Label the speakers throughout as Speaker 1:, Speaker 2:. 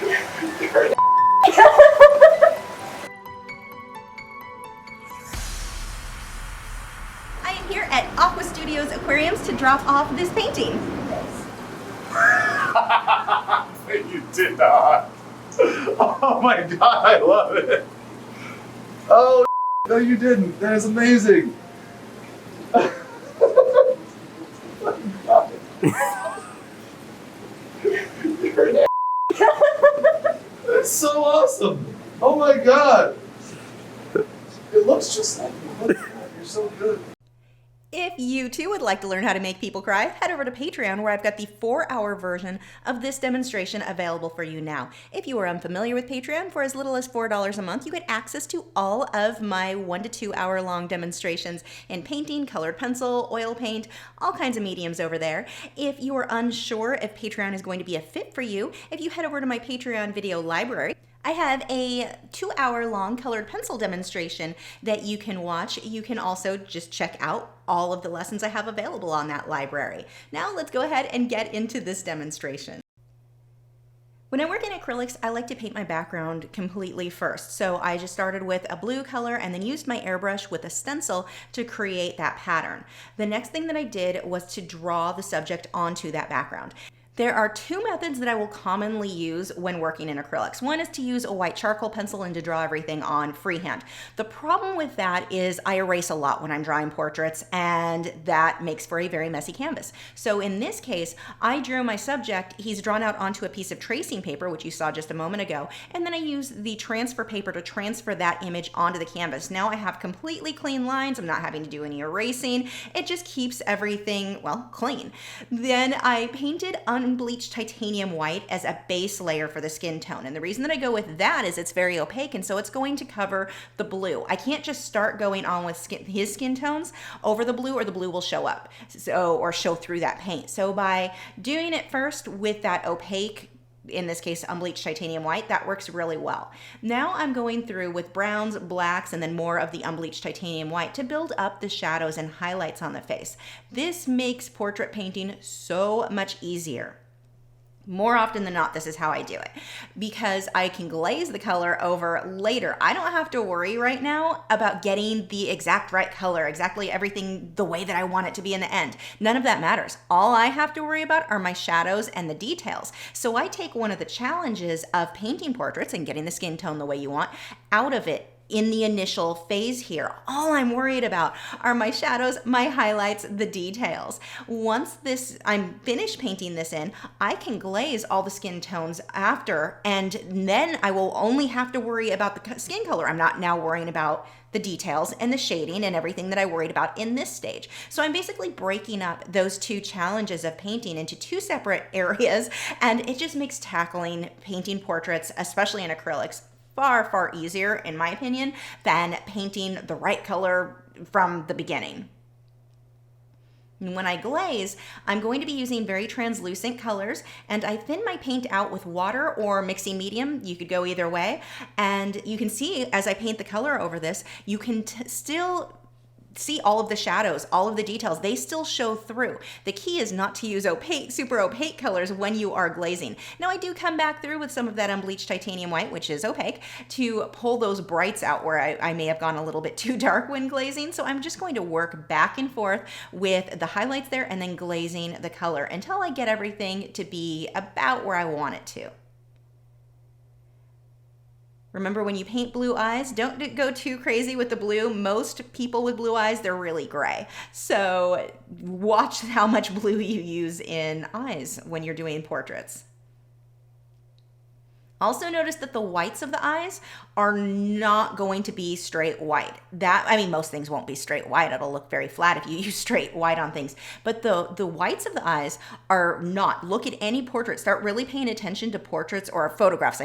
Speaker 1: I am here at Aqua Studios Aquariums to drop off this painting.
Speaker 2: You did not. Oh my god, I love it. Oh, no you didn't. That is amazing. That's so awesome. Oh my god. It looks just like you. Look at that. You're so good.
Speaker 1: If you too would like to learn how to make people cry, head over to Patreon where I've got the 4-hour version of this demonstration available for you now. If you are unfamiliar with Patreon, for as little as $4 a month, you get access to all of my 1 to 2 hour long demonstrations in painting, colored pencil, oil paint, all kinds of mediums over there. If you are unsure if Patreon is going to be a fit for you, if you head over to my Patreon video library, I have a 2-hour long colored pencil demonstration that you can watch. You can also just check out all of the lessons I have available on that library. Now let's go ahead and get into this demonstration. When I work in acrylics, I like to paint my background completely first. So I just started with a blue color and then used my airbrush with a stencil to create that pattern. The next thing that I did was to draw the subject onto that background. There are 2 methods that I will commonly use when working in acrylics. One is to use a white charcoal pencil and to draw everything on freehand. The problem with that is I erase a lot when I'm drawing portraits, and that makes for a very messy canvas. So in this case, I drew my subject. He's drawn out onto a piece of tracing paper, which you saw just a moment ago, and then I use the transfer paper to transfer that image onto the canvas. Now I have completely clean lines. I'm not having to do any erasing. It just keeps everything, well, clean. Then I painted unbleached titanium white as a base layer for the skin tone. And the reason that I go with that is it's very opaque, and so it's going to cover the blue. I can't just start going on with his skin tones over the blue, or the blue will show up, or show through that paint. So by doing it first with that opaque, in this case unbleached titanium white, that works really well. Now I'm going through with browns, blacks, and then more of the unbleached titanium white to build up the shadows and highlights on the face. This makes portrait painting so much easier. More often than not, this is how I do it, because I can glaze the color over later. I don't have to worry right now about getting the exact right color, exactly everything the way that I want it to be in the end. None of that matters. All I have to worry about are my shadows and the details. So I take one of the challenges of painting portraits and getting the skin tone the way you want out of it in the initial phase here. All I'm worried about are my shadows, my highlights, the details. Once I'm finished painting this in, I can glaze all the skin tones after, and then I will only have to worry about the skin color. I'm not now worrying about the details and the shading and everything that I worried about in this stage. So I'm basically breaking up those 2 challenges of painting into 2 separate areas, and it just makes tackling painting portraits, especially in acrylics, far, far easier, in my opinion, than painting the right color from the beginning. And when I glaze, I'm going to be using very translucent colors, and I thin my paint out with water or mixing medium. You could go either way. And you can see as I paint the color over this, you can still see all of the shadows, all of the details. They still show through. The key is not to use opaque, super opaque colors when you are glazing. Now I do come back through with some of that unbleached titanium white, which is opaque, to pull those brights out where I may have gone a little bit too dark when glazing. So I'm just going to work back and forth with the highlights there and then glazing the color until I get everything to be about where I want it to. Remember, when you paint blue eyes, don't go too crazy with the blue. Most people with blue eyes, they're really gray. So watch how much blue you use in eyes when you're doing portraits. Also notice that the whites of the eyes are not going to be straight white. Most things won't be straight white. It'll look very flat if you use straight white on things. But the whites of the eyes are not. Look at any portrait. Start really paying attention to portraits, or photographs,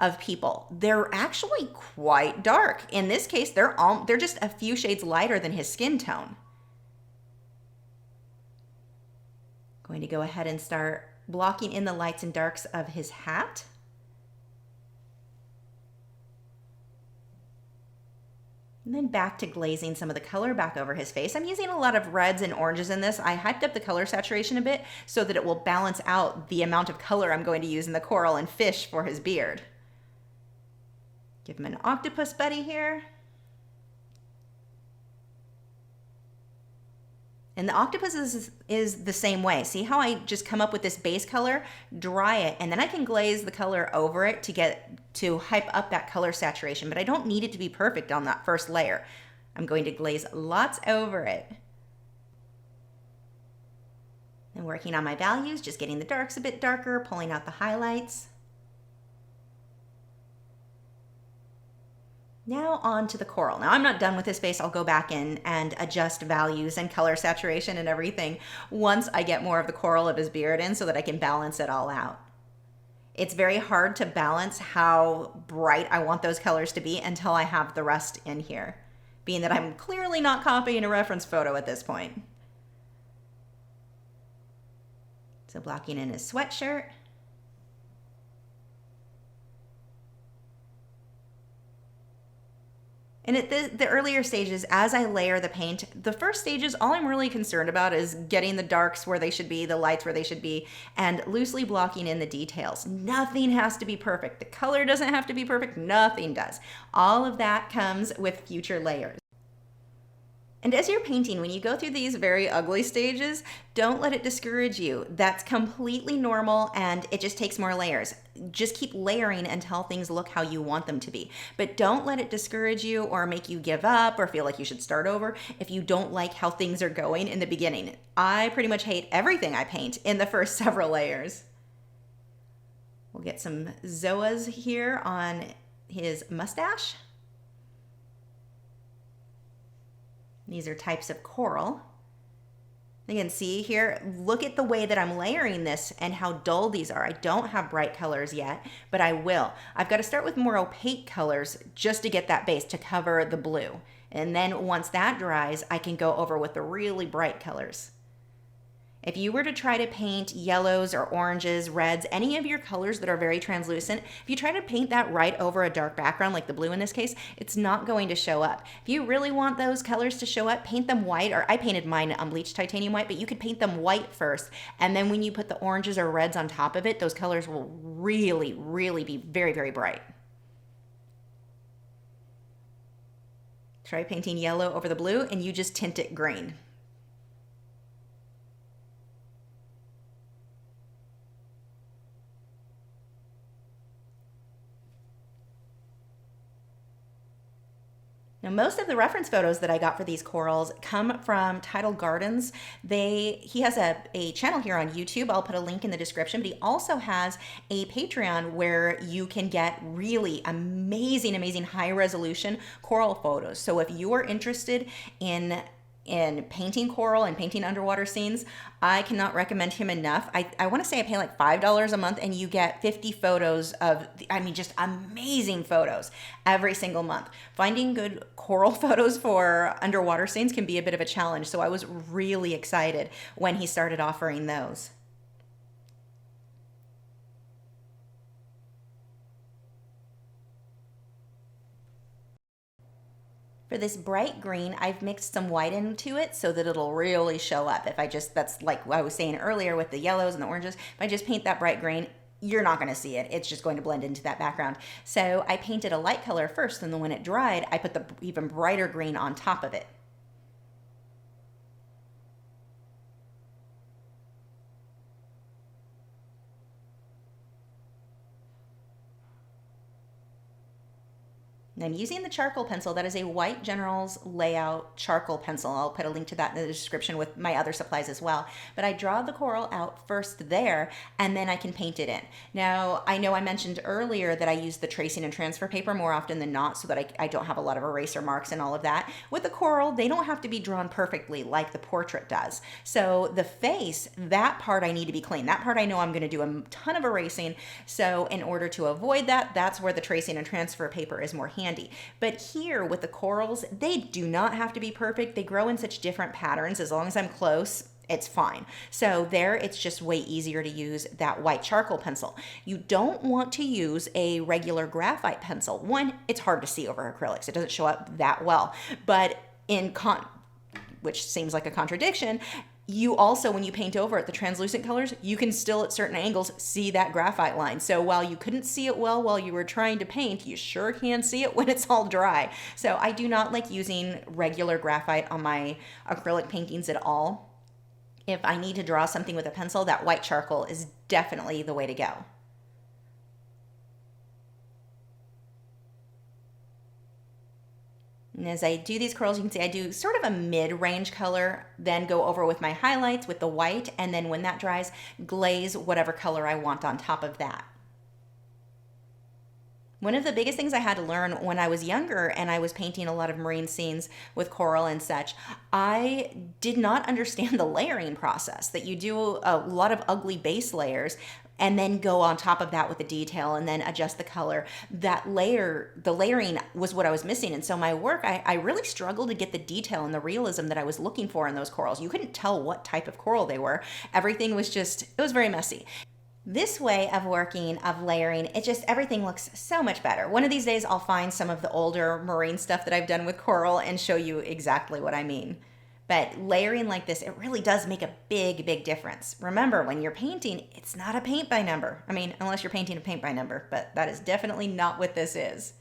Speaker 1: of people. They're actually quite dark. In this case, they're just a few shades lighter than his skin tone. Going to go ahead and start blocking in the lights and darks of his hat. And then back to glazing some of the color back over his face. I'm using a lot of reds and oranges in this. I hyped up the color saturation a bit so that it will balance out the amount of color I'm going to use in the coral and fish for his beard. Give him an octopus buddy here. And the octopus is the same way. See how I just come up with this base color, dry it, and then I can glaze the color over it to hype up that color saturation, but I don't need it to be perfect on that first layer. I'm going to glaze lots over it. And working on my values, just getting the darks a bit darker, pulling out the highlights. Now on to the coral. Now I'm not done with this face. I'll go back in and adjust values and color saturation and everything once I get more of the coral of his beard in so that I can balance it all out. It's very hard to balance how bright I want those colors to be until I have the rest in here, being that I'm clearly not copying a reference photo at this point. So blocking in his sweatshirt. And at the earlier stages, as I layer the paint, the first stages, all I'm really concerned about is getting the darks where they should be, the lights where they should be, and loosely blocking in the details. Nothing has to be perfect. The color doesn't have to be perfect. Nothing does. All of that comes with future layers. And as you're painting, when you go through these very ugly stages, don't let it discourage you. That's completely normal and it just takes more layers. Just keep layering until things look how you want them to be. But don't let it discourage you or make you give up or feel like you should start over if you don't like how things are going in the beginning. I pretty much hate everything I paint in the first several layers. We'll get some zoas here on his mustache. These are types of coral. You can see here, look at the way that I'm layering this and how dull these are. I don't have bright colors yet, but I will. I've got to start with more opaque colors just to get that base to cover the blue. And then once that dries, I can go over with the really bright colors. If you were to try to paint yellows or oranges, reds, any of your colors that are very translucent, if you try to paint that right over a dark background, like the blue in this case, it's not going to show up. If you really want those colors to show up, paint them white, or I painted mine unbleached titanium white, but you could paint them white first, and then when you put the oranges or reds on top of it, those colors will really, really be very, very bright. Try painting yellow over the blue, and you just tint it green. Now, most of the reference photos that I got for these corals come from Tidal Gardens. He has a channel here on YouTube. I'll put a link in the description, but he also has a Patreon where you can get really amazing, amazing high resolution coral photos. So if you are interested in painting coral and painting underwater scenes, I cannot recommend him enough. I want to say I pay like $5 a month and you get 50 photos of, just amazing photos every single month. Finding good coral photos for underwater scenes can be a bit of a challenge, so I was really excited when he started offering those. For this bright green, I've mixed some white into it so that it'll really show up. That's like what I was saying earlier with the yellows and the oranges. If I just paint that bright green, you're not gonna see it. It's just going to blend into that background. So I painted a light color first, and then when it dried, I put the even brighter green on top of it. I'm using the charcoal pencil. That is a White Generals Layout charcoal pencil. I'll put a link to that in the description with my other supplies as well. But I draw the coral out first there, and then I can paint it in. Now, I know I mentioned earlier that I use the tracing and transfer paper more often than not so that I don't have a lot of eraser marks and all of that. With the coral, they don't have to be drawn perfectly like the portrait does. So the face, that part I need to be clean. That part I know I'm gonna do a ton of erasing. So in order to avoid that, that's where the tracing and transfer paper is more handy. But here with the corals, they do not have to be perfect. They grow in such different patterns. As long as I'm close, it's fine. So there, it's just way easier to use that white charcoal pencil. You don't want to use a regular graphite pencil. One, it's hard to see over acrylics. It doesn't show up that well. But which seems like a contradiction, you also, when you paint over it, the translucent colors, you can still at certain angles see that graphite line. So while you couldn't see it well while you were trying to paint, you sure can see it when it's all dry. So I do not like using regular graphite on my acrylic paintings at all. If I need to draw something with a pencil, that white charcoal is definitely the way to go. And as I do these curls, you can see I do sort of a mid-range color, then go over with my highlights with the white, and then when that dries, glaze whatever color I want on top of that. One of the biggest things I had to learn when I was younger and I was painting a lot of marine scenes with coral and such, I did not understand the layering process, that you do a lot of ugly base layers and then go on top of that with the detail and then adjust the color. The layering was what I was missing. And so my work, I really struggled to get the detail and the realism that I was looking for in those corals. You couldn't tell what type of coral they were. Everything was it was very messy. This way of working, of layering, everything looks so much better. One of these days I'll find some of the older marine stuff that I've done with coral and show you exactly what I mean. But layering like this, it really does make a big, big difference. Remember, when you're painting, it's not a paint by number. I mean, unless you're painting a paint by number, but that is definitely not what this is.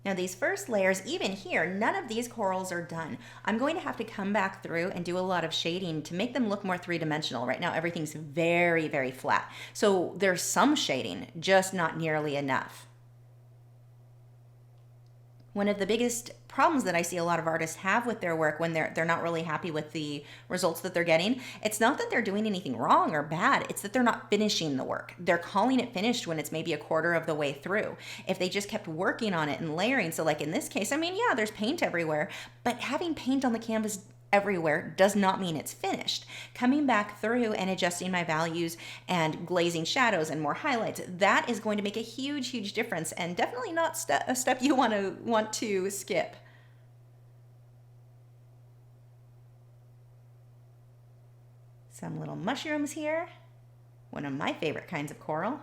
Speaker 1: Now these first layers, even here, none of these corals are done. I'm going to have to come back through and do a lot of shading to make them look more three-dimensional. Right now everything's very, very flat. So there's some shading, just not nearly enough. One of the biggest problems that I see a lot of artists have with their work when they're not really happy with the results that they're getting, it's not that they're doing anything wrong or bad, it's that they're not finishing the work. They're calling it finished when it's maybe a quarter of the way through. If they just kept working on it and layering, so like in this case, I mean, yeah, there's paint everywhere, but having paint on the canvas everywhere does not mean it's finished. Coming back through and adjusting my values and glazing shadows and more highlights, that is going to make a huge, huge difference, and definitely not a step you want to skip. Some little mushrooms here, one of my favorite kinds of coral.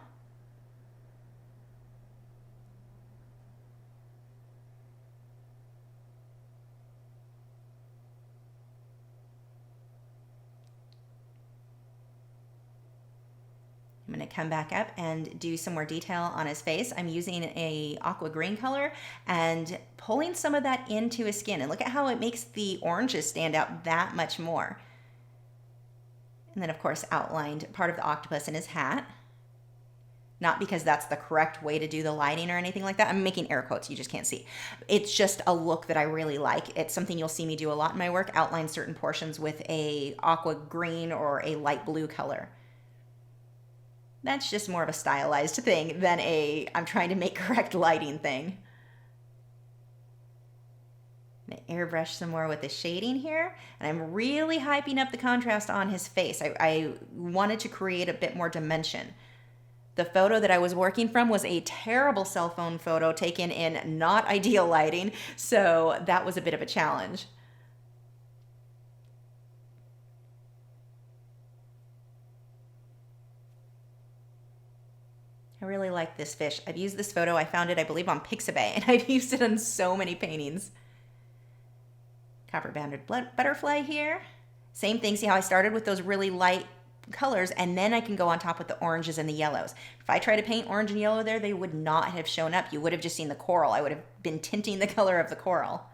Speaker 1: I'm going to come back up and do some more detail on his face. I'm using a aqua green color and pulling some of that into his skin. And look at how it makes the oranges stand out that much more. And then, of course, outlined part of the octopus in his hat. Not because that's the correct way to do the lighting or anything like that. I'm making air quotes, you just can't see. It's just a look that I really like. It's something you'll see me do a lot in my work, outline certain portions with a aqua green or a light blue color. That's just more of a stylized thing than I'm trying to make correct lighting thing. I'm gonna airbrush some more with the shading here, and I'm really hyping up the contrast on his face. I wanted to create a bit more dimension. The photo that I was working from was a terrible cell phone photo taken in not ideal lighting, so that was a bit of a challenge. I really like this fish. I've used this photo, I found it, I believe, on Pixabay, and I've used it on so many paintings. Copper banded butterfly here. Same thing, see how I started with those really light colors, and then I can go on top with the oranges and the yellows. If I try to paint orange and yellow there, they would not have shown up. You would have just seen the coral. I would have been tinting the color of the coral.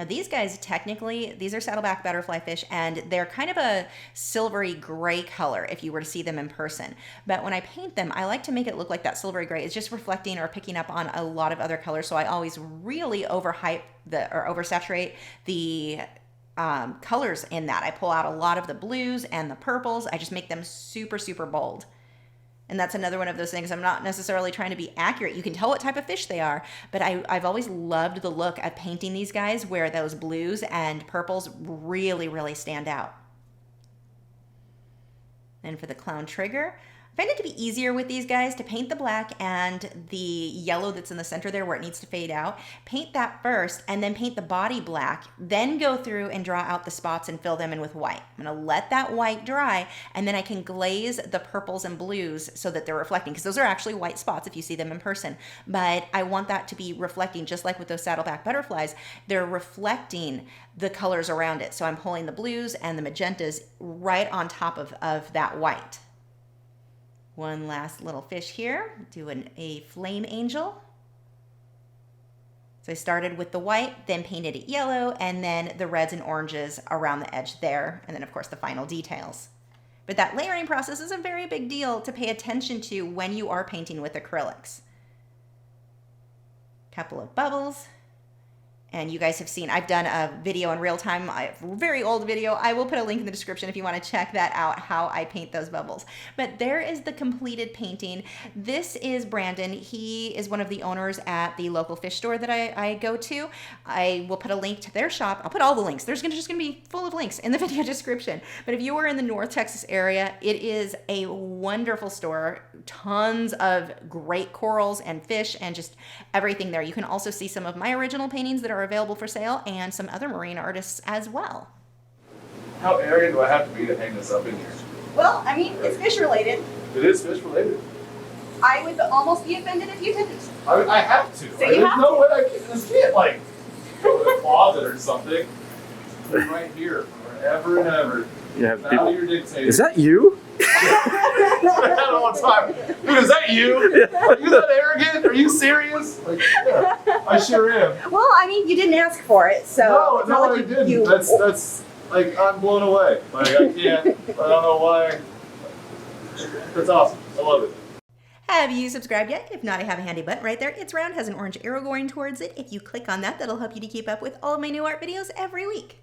Speaker 1: Now these guys, technically, these are saddleback butterfly fish, and they're kind of a silvery gray color if you were to see them in person. But when I paint them, I like to make it look like that silvery gray is just reflecting or picking up on a lot of other colors. So I always really oversaturate the colors in that. I pull out a lot of the blues and the purples. I just make them super, super bold. And that's another one of those things. I'm not necessarily trying to be accurate. You can tell what type of fish they are, but I've always loved the look of painting these guys where those blues and purples really, really stand out. And for the clown trigger, I find it to be easier with these guys to paint the black and the yellow that's in the center there where it needs to fade out. Paint that first and then paint the body black, then go through and draw out the spots and fill them in with white. I'm gonna let that white dry and then I can glaze the purples and blues so that they're reflecting, because those are actually white spots if you see them in person. But I want that to be reflecting, just like with those saddleback butterflies, they're reflecting the colors around it. So I'm pulling the blues and the magentas right on top of that white. One last little fish here, doing a flame angel. So I started with the white, then painted it yellow, and then the reds and oranges around the edge there, and then of course the final details. But that layering process is a very big deal to pay attention to when you are painting with acrylics. Couple of bubbles. And you guys have seen, I've done a video in real time, a very old video. I will put a link in the description if you want to check that out, how I paint those bubbles. But there is the completed painting. This is Brandon. He is one of the owners at the local fish store that I go to. I will put a link to their shop. I'll put all the links. There's just going to be full of links in the video description. But if you are in the North Texas area, it is a wonderful store. Tons of great corals and fish and just everything there. You can also see some of my original paintings that are available for sale and some other marine artists as well.
Speaker 2: How arrogant do I have to be to hang this up in here?
Speaker 3: Well, I mean, it's fish related.
Speaker 2: It is fish related.
Speaker 3: I would almost be offended if you didn't.
Speaker 2: I have to.
Speaker 3: So you have
Speaker 2: no way I can. This can't like go to the closet or something. It's right here forever and ever.
Speaker 4: You have
Speaker 2: Now
Speaker 4: people.
Speaker 2: you're dictating.
Speaker 4: Is that you?
Speaker 2: I had it all the time. Dude, is that you? Are you that arrogant? Are you serious? Like, yeah, I sure am.
Speaker 3: Well, I mean, you didn't ask for it, so it's not
Speaker 2: No,
Speaker 3: like
Speaker 2: I didn't.
Speaker 3: you.
Speaker 2: That's like I'm blown away. Like I can't. I don't know why. That's awesome. I love it.
Speaker 1: Have you subscribed yet? If not, I have a handy button right there. It's round, has an orange arrow going towards it. If you click on that, that'll help you to keep up with all of my new art videos every week.